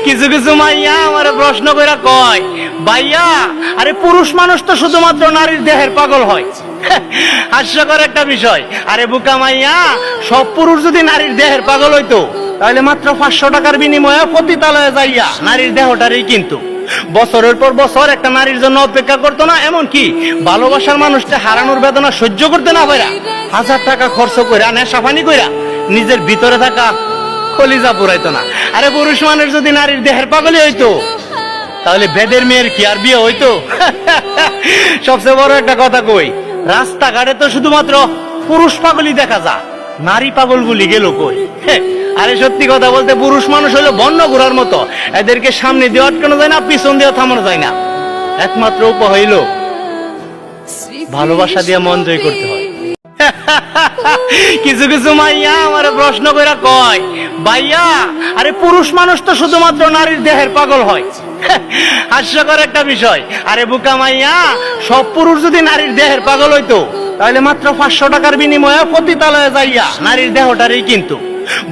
কিছু কিছু মাইয়া আমার প্রশ্ন কইরা কয়, ভাইয়া আরে পুরুষ মানুষ তো শুধুমাত্র নারীর দেহের পাগল হয়। হাস্যকর একটা বিষয়। আরে বুকা মাইয়া, সব পুরুষ যদি নারীর দেহের পাগল হইতো তাহলে মাত্র 500 টাকার বিনিময়ে পতিতালয়ে যাইয়া নারীর দেহটারই কিন্তু বছরের পর বছর একটা নারীর জন্য অপেক্ষা করতো না, এমন কি ভালোবাসার মানুষটা হারানোর বেদনা সহ্য করতে না পারা 1000 টাকা খরচ কইরা নেশাপানি কইরা নিজের ভিতরে থাকা কলিজা পুরাইতো না। আরে পুরুষ মানুষ যদি নারীর দেহের পাগলই হইতো তাহলে বেদের মেয়ের কি আর বিয়ে হইতো? সবচেয়ে বড় একটা কথা কই, রাস্তাঘাটে তো শুধুমাত্র পুরুষ পাগলই দেখা যায়, নারী পাগল গুলি গেল কই? আরে সত্যি কথা বলতে পুরুষ মানুষ হলো বন্য ঘোড়ার মতো, এদেরকে সামনে দিয়ে আটকানো যায় না, পিছন দিয়ে থামানো যায় না। একমাত্র উপায় হইল ভালোবাসা দিয়ে মন জয় করতে হয়। কিছু কিছু মাইয়া আমার প্রশ্ন কইরা কয়, ভাইয়া আরে পুরুষ মানুষ তো শুধুমাত্র নারীর দেহের পাগল হয়। হাস্যকর একটা বিষয়। আরে বুকা মাইয়া, সব পুরুষ যদি নারীর দেহের পাগল হইতো তাহলে মাত্র 500 টাকার বিনিময়ে পতিতালয়ে যাইয়া নারীর দেহটারই কিন্তু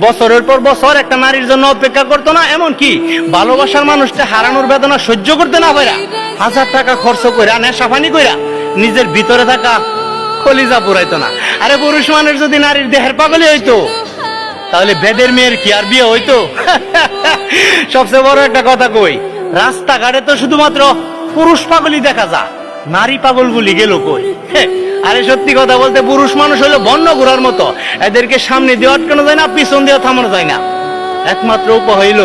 বছরের পর বছর একটা নারীর জন্য অপেক্ষা করতো না, এমন কি ভালোবাসার মানুষটা হারানোর বেদনা সহ্য করতে না পারা 1000 টাকা খরচ কইরা নেশাপানি কইরা নিজের ভিতরে থাকা কলিজা পুরাইতো না। আরে পুরুষ মানুষ যদি নারীর দেহের পাগলই হইতো তাহলে বেদের মেয়ের কি আর বিয়ে হইতো? সবচেয়ে বড় একটা কথা কই, রাস্তাঘাটে তো শুধুমাত্র পুরুষ পাগলই দেখা যায়, নারী পাগল গুলি গেল কই? আরে সত্যি কথা বলতে পুরুষ মানুষ হলো বন্য ঘোড়ার মতো, এদেরকে সামনে দিয়ে আটকানো যায় না, পিছন দিয়ে থামানো যায় না। একমাত্র উপায় হইল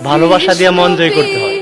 ভালোবাসা দিয়ে মন জয় করতে হয়।